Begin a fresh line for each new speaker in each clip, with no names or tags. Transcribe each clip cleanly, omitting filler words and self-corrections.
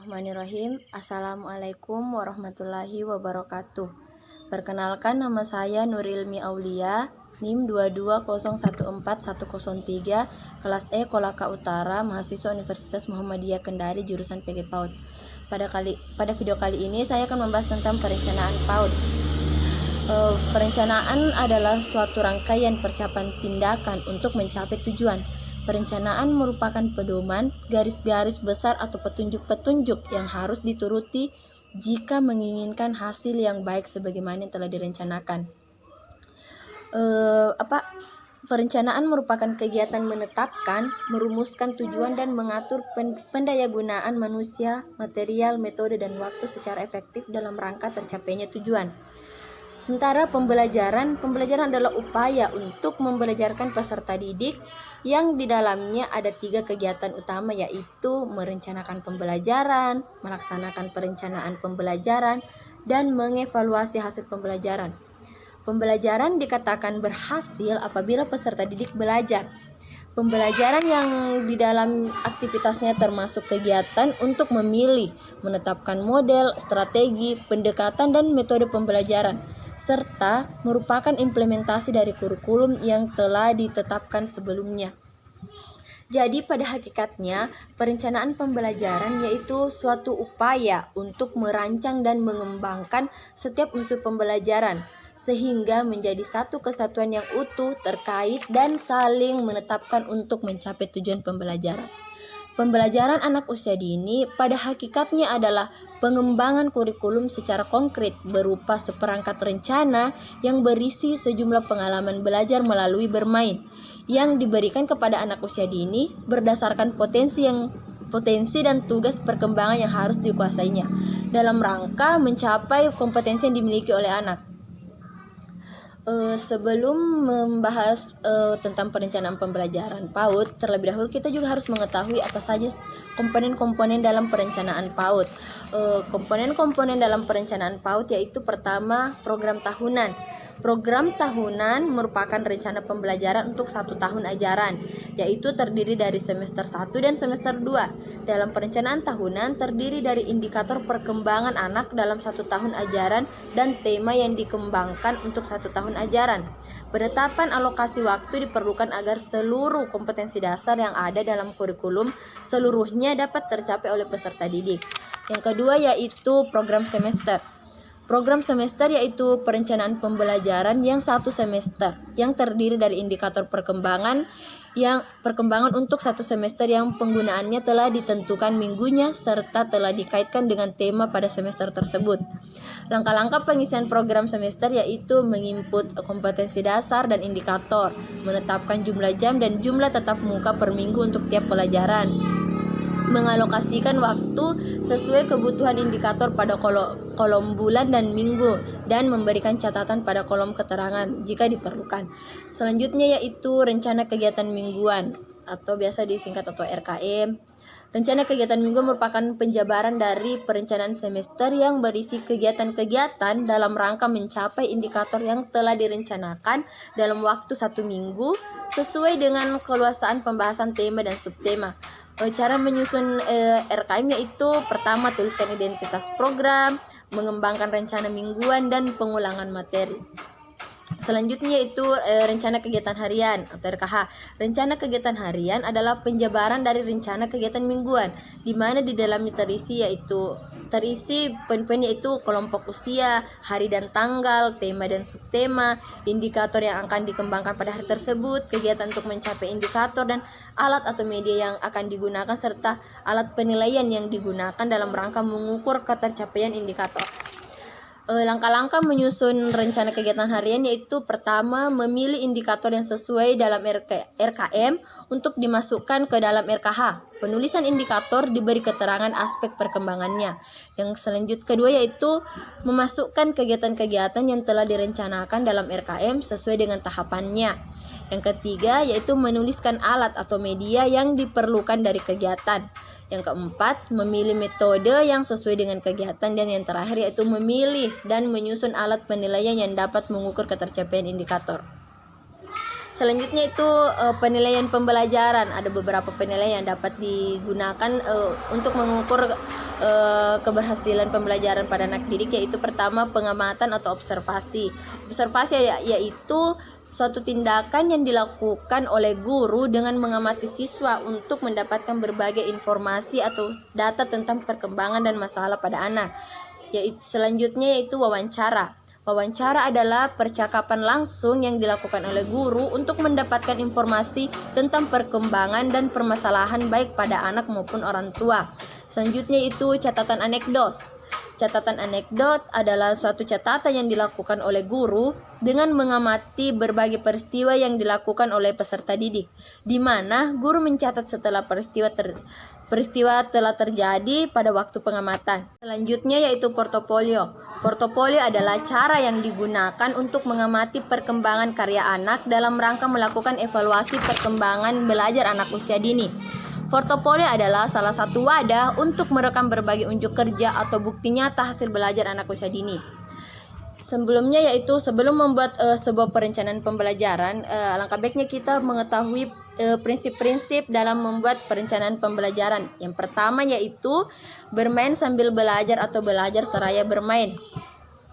Bismillahirrahmanirrahim. Assalamualaikum warahmatullahi wabarakatuh. Perkenalkan, nama saya Nurilmi Aulia, NIM 220141103, kelas E Kolaka Utara, mahasiswa Universitas Muhammadiyah Kendari, jurusan PG PAUD. Pada video kali ini saya akan membahas tentang perencanaan PAUD. Perencanaan adalah suatu rangkaian persiapan tindakan untuk mencapai tujuan. Perencanaan merupakan pedoman, garis-garis besar atau petunjuk-petunjuk yang harus dituruti jika menginginkan hasil yang baik sebagaimana yang telah direncanakan. Perencanaan merupakan kegiatan menetapkan, merumuskan tujuan dan mengatur pendayagunaan manusia, material, metode, dan waktu secara efektif dalam rangka tercapainya tujuan. Sementara pembelajaran adalah upaya untuk membelajarkan peserta didik yang di dalamnya ada 3 kegiatan utama, yaitu merencanakan pembelajaran, melaksanakan perencanaan pembelajaran, dan mengevaluasi hasil pembelajaran. Pembelajaran dikatakan berhasil apabila peserta didik belajar. Pembelajaran yang di dalam aktivitasnya termasuk kegiatan untuk memilih, menetapkan model, strategi, pendekatan, dan metode pembelajaran, serta merupakan implementasi dari kurikulum yang telah ditetapkan sebelumnya. Jadi pada hakikatnya, perencanaan pembelajaran yaitu suatu upaya untuk merancang dan mengembangkan setiap unsur pembelajaran, sehingga menjadi satu kesatuan yang utuh, terkait, dan saling menetapkan untuk mencapai tujuan pembelajaran. Pembelajaran anak usia dini pada hakikatnya adalah pengembangan kurikulum secara konkret berupa seperangkat rencana yang berisi sejumlah pengalaman belajar melalui bermain yang diberikan kepada anak usia dini berdasarkan potensi dan tugas perkembangan yang harus dikuasainya dalam rangka mencapai kompetensi yang dimiliki oleh anak. Sebelum membahas tentang perencanaan pembelajaran PAUD, terlebih dahulu kita juga harus mengetahui apa saja komponen-komponen dalam perencanaan PAUD. Komponen-komponen dalam perencanaan PAUD yaitu pertama, program tahunan. Program tahunan merupakan rencana pembelajaran untuk 1 tahun ajaran, yaitu terdiri dari semester 1 dan semester 2. Dalam perencanaan tahunan terdiri dari indikator perkembangan anak dalam 1 tahun ajaran dan tema yang dikembangkan untuk 1 tahun ajaran. Penetapan alokasi waktu diperlukan agar seluruh kompetensi dasar yang ada dalam kurikulum seluruhnya dapat tercapai oleh peserta didik. Yang kedua yaitu program semester. Program semester yaitu perencanaan pembelajaran yang 1 semester yang terdiri dari indikator perkembangan untuk 1 semester yang penggunaannya telah ditentukan minggunya serta telah dikaitkan dengan tema pada semester tersebut. Langkah-langkah pengisian program semester yaitu menginput kompetensi dasar dan indikator, menetapkan jumlah jam dan jumlah tatap muka per minggu untuk tiap pelajaran, mengalokasikan waktu sesuai kebutuhan indikator pada kolom bulan dan minggu, dan memberikan catatan pada kolom keterangan jika diperlukan. Selanjutnya yaitu rencana kegiatan mingguan atau biasa disingkat atau RKM. Rencana kegiatan minggu merupakan penjabaran dari perencanaan semester yang berisi kegiatan-kegiatan dalam rangka mencapai indikator yang telah direncanakan dalam waktu 1 minggu sesuai dengan keluasaan pembahasan tema dan subtema. Cara menyusun RKM yaitu pertama, tuliskan identitas program, mengembangkan rencana mingguan, dan pengulangan materi. Selanjutnya yaitu rencana kegiatan harian atau RKH. Rencana kegiatan harian adalah penjabaran dari rencana kegiatan mingguan, di mana di dalamnya terisi poin-poin yaitu kelompok usia, hari dan tanggal, tema dan subtema, indikator yang akan dikembangkan pada hari tersebut, kegiatan untuk mencapai indikator, dan alat atau media yang akan digunakan serta alat penilaian yang digunakan dalam rangka mengukur ketercapaian indikator. Langkah-langkah menyusun rencana kegiatan harian yaitu pertama, memilih indikator yang sesuai dalam RKM untuk dimasukkan ke dalam RKH. Penulisan indikator diberi keterangan aspek perkembangannya. Yang kedua yaitu memasukkan kegiatan-kegiatan yang telah direncanakan dalam RKM sesuai dengan tahapannya. Yang ketiga yaitu menuliskan alat atau media yang diperlukan dari kegiatan. Yang keempat, memilih metode yang sesuai dengan kegiatan, dan yang terakhir yaitu memilih dan menyusun alat penilaian yang dapat mengukur ketercapaian indikator. Selanjutnya itu penilaian pembelajaran. Ada beberapa penilaian yang dapat digunakan untuk mengukur keberhasilan pembelajaran pada anak didik, yaitu pertama pengamatan atau observasi. Observasi yaitu suatu tindakan yang dilakukan oleh guru dengan mengamati siswa untuk mendapatkan berbagai informasi atau data tentang perkembangan dan masalah pada anak. Selanjutnya yaitu wawancara. Wawancara adalah percakapan langsung yang dilakukan oleh guru untuk mendapatkan informasi tentang perkembangan dan permasalahan baik pada anak maupun orang tua. Selanjutnya itu catatan anekdot. Catatan anekdot adalah suatu catatan yang dilakukan oleh guru dengan mengamati berbagai peristiwa yang dilakukan oleh peserta didik, di mana guru mencatat setelah peristiwa telah terjadi pada waktu pengamatan. Selanjutnya yaitu portofolio. Portofolio adalah cara yang digunakan untuk mengamati perkembangan karya anak dalam rangka melakukan evaluasi perkembangan belajar anak usia dini. Portofolio adalah salah satu wadah untuk merekam berbagai unjuk kerja atau bukti nyata hasil belajar anak usia dini. Sebelumnya yaitu sebelum membuat sebuah perencanaan pembelajaran, alangkah baiknya kita mengetahui prinsip-prinsip dalam membuat perencanaan pembelajaran. Yang pertama yaitu bermain sambil belajar atau belajar seraya bermain.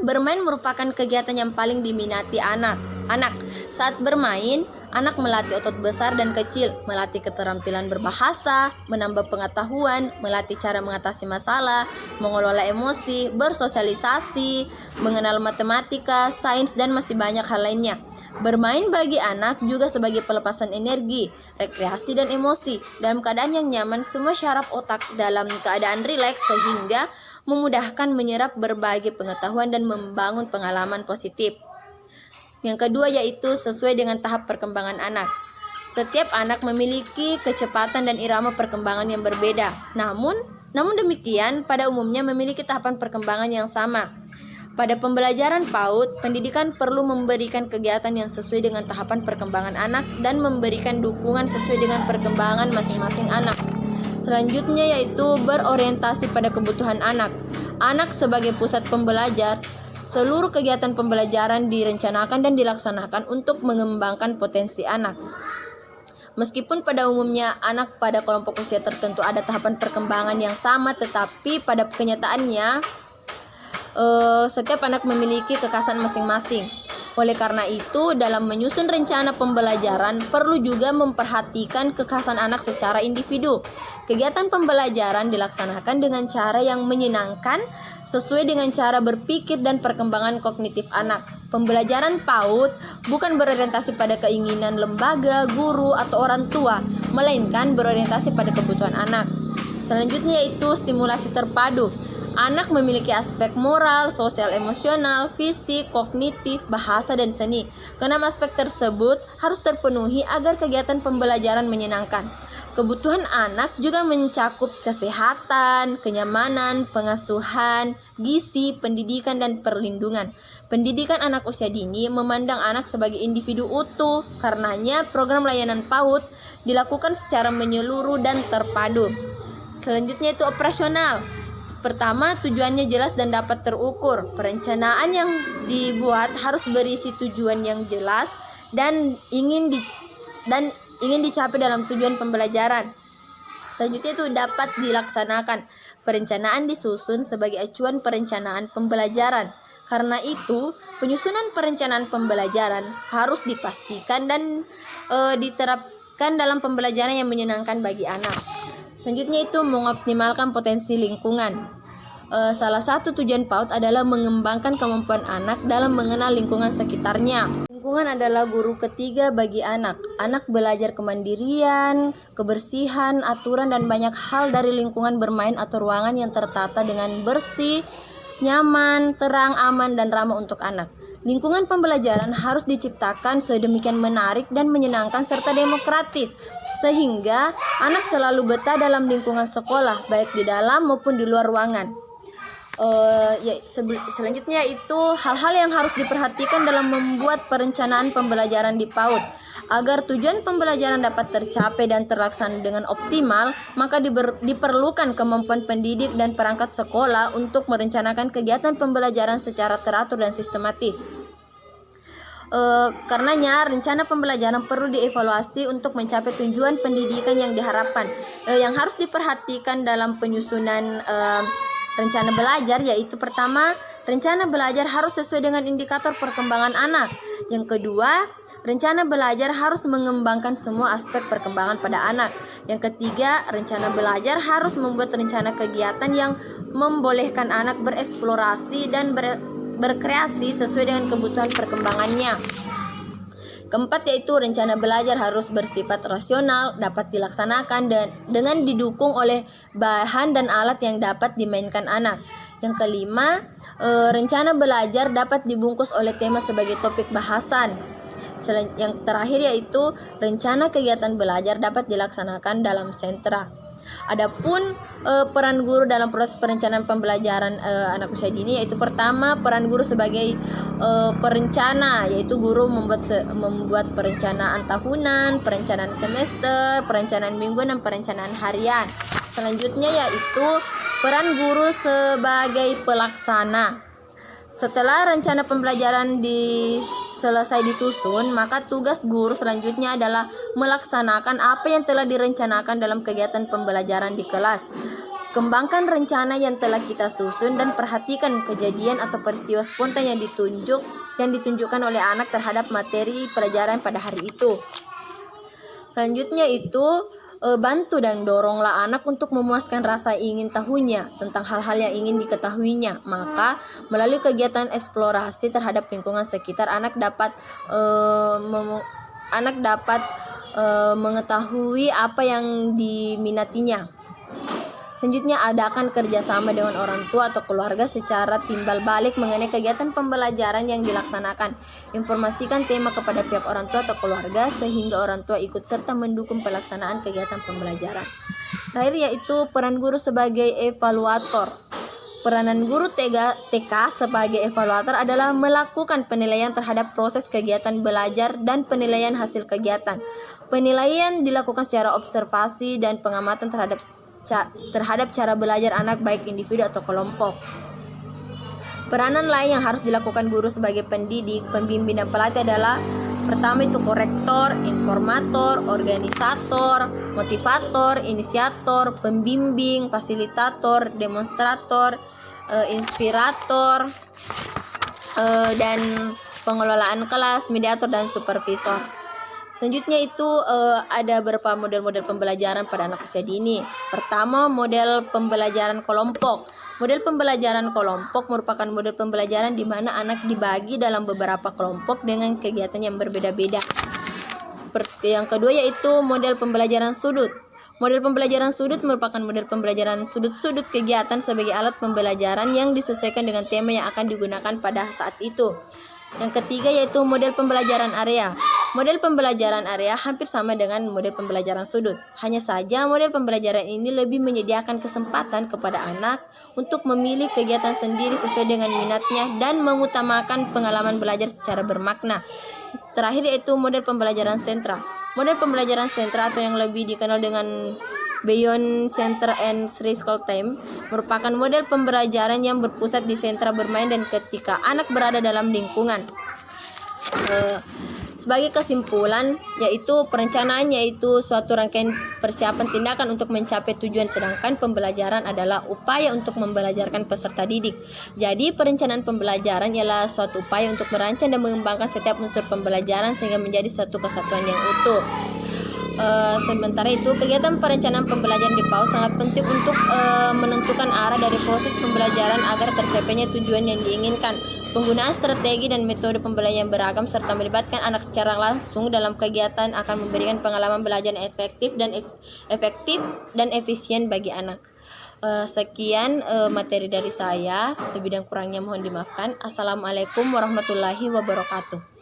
Bermain merupakan kegiatan yang paling diminati anak. Saat bermain, anak melatih otot besar dan kecil, melatih keterampilan berbahasa, menambah pengetahuan, melatih cara mengatasi masalah, mengelola emosi, bersosialisasi, mengenal matematika, sains, dan masih banyak hal lainnya. Bermain bagi anak juga sebagai pelepasan energi, rekreasi, dan emosi. Dalam keadaan yang nyaman, semua syaraf otak dalam keadaan rileks sehingga memudahkan menyerap berbagai pengetahuan dan membangun pengalaman positif. Yang kedua yaitu sesuai dengan tahap perkembangan anak. Setiap anak memiliki kecepatan dan irama perkembangan yang berbeda. Namun demikian pada umumnya memiliki tahapan perkembangan yang sama. Pada pembelajaran PAUD, pendidikan perlu memberikan kegiatan yang sesuai dengan tahapan perkembangan anak dan memberikan dukungan sesuai dengan perkembangan masing-masing anak. Selanjutnya yaitu berorientasi pada kebutuhan anak. Anak sebagai pusat pembelajar, seluruh kegiatan pembelajaran direncanakan dan dilaksanakan untuk mengembangkan potensi anak. Meskipun pada umumnya anak pada kelompok usia tertentu ada tahapan perkembangan yang sama, tetapi pada kenyataannya setiap anak memiliki kekhasan masing-masing. Oleh karena itu, dalam menyusun rencana pembelajaran perlu juga memperhatikan kekhasan anak secara individu. Kegiatan pembelajaran dilaksanakan dengan cara yang menyenangkan sesuai dengan cara berpikir dan perkembangan kognitif anak. Pembelajaran PAUD bukan berorientasi pada keinginan lembaga, guru, atau orang tua, melainkan berorientasi pada kebutuhan anak. Selanjutnya yaitu stimulasi terpadu. Anak memiliki aspek moral, sosial, emosional, fisik, kognitif, bahasa, dan seni. Keenam aspek tersebut harus terpenuhi agar kegiatan pembelajaran menyenangkan. Kebutuhan anak juga mencakup kesehatan, kenyamanan, pengasuhan, gizi, pendidikan, dan perlindungan. Pendidikan anak usia dini memandang anak sebagai individu utuh, karenanya program layanan PAUD dilakukan secara menyeluruh dan terpadu. Selanjutnya itu operasional. Pertama, tujuannya jelas dan dapat terukur. Perencanaan yang dibuat harus berisi tujuan yang jelas dan ingin dicapai dalam tujuan pembelajaran. Selanjutnya itu dapat dilaksanakan. Perencanaan disusun sebagai acuan perencanaan pembelajaran. Karena itu, penyusunan perencanaan pembelajaran harus dipastikan dan diterapkan dalam pembelajaran yang menyenangkan bagi anak. Selanjutnya itu mengoptimalkan potensi lingkungan. Salah satu tujuan PAUD adalah mengembangkan kemampuan anak dalam mengenal lingkungan sekitarnya. Lingkungan adalah guru ketiga bagi anak. Anak belajar kemandirian, kebersihan, aturan, dan banyak hal dari lingkungan bermain atau ruangan yang tertata dengan bersih, nyaman, terang, aman, dan ramah untuk anak. Lingkungan pembelajaran harus diciptakan sedemikian menarik dan menyenangkan serta demokratis, sehingga anak selalu betah dalam lingkungan sekolah, baik di dalam maupun di luar ruangan. Selanjutnya itu hal-hal yang harus diperhatikan dalam membuat perencanaan pembelajaran di PAUD. Agar tujuan pembelajaran dapat tercapai dan terlaksana dengan optimal, maka diperlukan kemampuan pendidik dan perangkat sekolah untuk merencanakan kegiatan pembelajaran secara teratur dan sistematis. Karenanya rencana pembelajaran perlu dievaluasi untuk mencapai tujuan pendidikan yang diharapkan. Yang harus diperhatikan dalam penyusunan rencana belajar yaitu pertama, rencana belajar harus sesuai dengan indikator perkembangan anak. Yang kedua, rencana belajar harus mengembangkan semua aspek perkembangan pada anak. Yang ketiga, rencana belajar harus membuat rencana kegiatan yang membolehkan anak bereksplorasi dan berkreasi sesuai dengan kebutuhan perkembangannya. Keempat yaitu rencana belajar harus bersifat rasional, dapat dilaksanakan dengan didukung oleh bahan dan alat yang dapat dimainkan anak. Yang kelima, rencana belajar dapat dibungkus oleh tema sebagai topik bahasan. Yang terakhir yaitu rencana kegiatan belajar dapat dilaksanakan dalam sentra. Adapun peran guru dalam proses perencanaan pembelajaran anak usia dini yaitu pertama, peran guru sebagai perencana, yaitu guru membuat perencanaan tahunan, perencanaan semester, perencanaan mingguan dan perencanaan harian. Selanjutnya yaitu peran guru sebagai pelaksana. Setelah rencana pembelajaran selesai disusun, maka tugas guru selanjutnya adalah melaksanakan apa yang telah direncanakan dalam kegiatan pembelajaran di kelas. Kembangkan rencana yang telah kita susun dan perhatikan kejadian atau peristiwa spontan yang ditunjukkan oleh anak terhadap materi pelajaran pada hari itu. Selanjutnya itu bantu dan doronglah anak untuk memuaskan rasa ingin tahunya tentang hal-hal yang ingin diketahuinya. Maka melalui kegiatan eksplorasi terhadap lingkungan sekitar, anak dapat mengetahui apa yang diminatinya. Selanjutnya, adakan kerjasama dengan orang tua atau keluarga secara timbal balik mengenai kegiatan pembelajaran yang dilaksanakan. Informasikan tema kepada pihak orang tua atau keluarga sehingga orang tua ikut serta mendukung pelaksanaan kegiatan pembelajaran. Terakhir yaitu peran guru sebagai evaluator. Peranan guru TK sebagai evaluator adalah melakukan penilaian terhadap proses kegiatan belajar dan penilaian hasil kegiatan. Penilaian dilakukan secara observasi dan pengamatan terhadap cara belajar anak baik individu atau kelompok. Peranan lain yang harus dilakukan guru sebagai pendidik, pembimbing dan pelatih adalah pertama itu korektor, informator, organisator, motivator, inisiator, pembimbing, fasilitator, demonstrator, inspirator, dan pengelolaan kelas, mediator dan supervisor. Selanjutnya itu ada beberapa model-model pembelajaran pada anak usia dini. Pertama, model pembelajaran kelompok. Model pembelajaran kelompok merupakan model pembelajaran di mana anak dibagi dalam beberapa kelompok dengan kegiatan yang berbeda-beda. Yang kedua yaitu model pembelajaran sudut. Model pembelajaran sudut merupakan model pembelajaran sudut-sudut kegiatan sebagai alat pembelajaran yang disesuaikan dengan tema yang akan digunakan pada saat itu. Yang ketiga yaitu model pembelajaran area. Model pembelajaran area hampir sama dengan model pembelajaran sudut. Hanya saja model pembelajaran ini lebih menyediakan kesempatan kepada anak untuk memilih kegiatan sendiri sesuai dengan minatnya dan mengutamakan pengalaman belajar secara bermakna. Terakhir yaitu model pembelajaran sentra. Model pembelajaran sentra atau yang lebih dikenal dengan Beyond Center and School Time merupakan model pembelajaran yang berpusat di sentra bermain dan ketika anak berada dalam lingkungan. Sebagai kesimpulan, yaitu perencanaan yaitu suatu rangkaian persiapan tindakan untuk mencapai tujuan, sedangkan pembelajaran adalah upaya untuk membelajarkan peserta didik. Jadi perencanaan pembelajaran ialah suatu upaya untuk merancang dan mengembangkan setiap unsur pembelajaran sehingga menjadi satu kesatuan yang utuh. Sementara itu, kegiatan perencanaan pembelajaran di PAUD sangat penting untuk menentukan arah dari proses pembelajaran agar tercapainya tujuan yang diinginkan. Penggunaan strategi dan metode pembelajaran beragam serta melibatkan anak secara langsung dalam kegiatan akan memberikan pengalaman belajar yang efektif dan efisien bagi anak. Sekian materi dari saya, lebih dan kurangnya mohon dimaafkan. Assalamualaikum warahmatullahi wabarakatuh.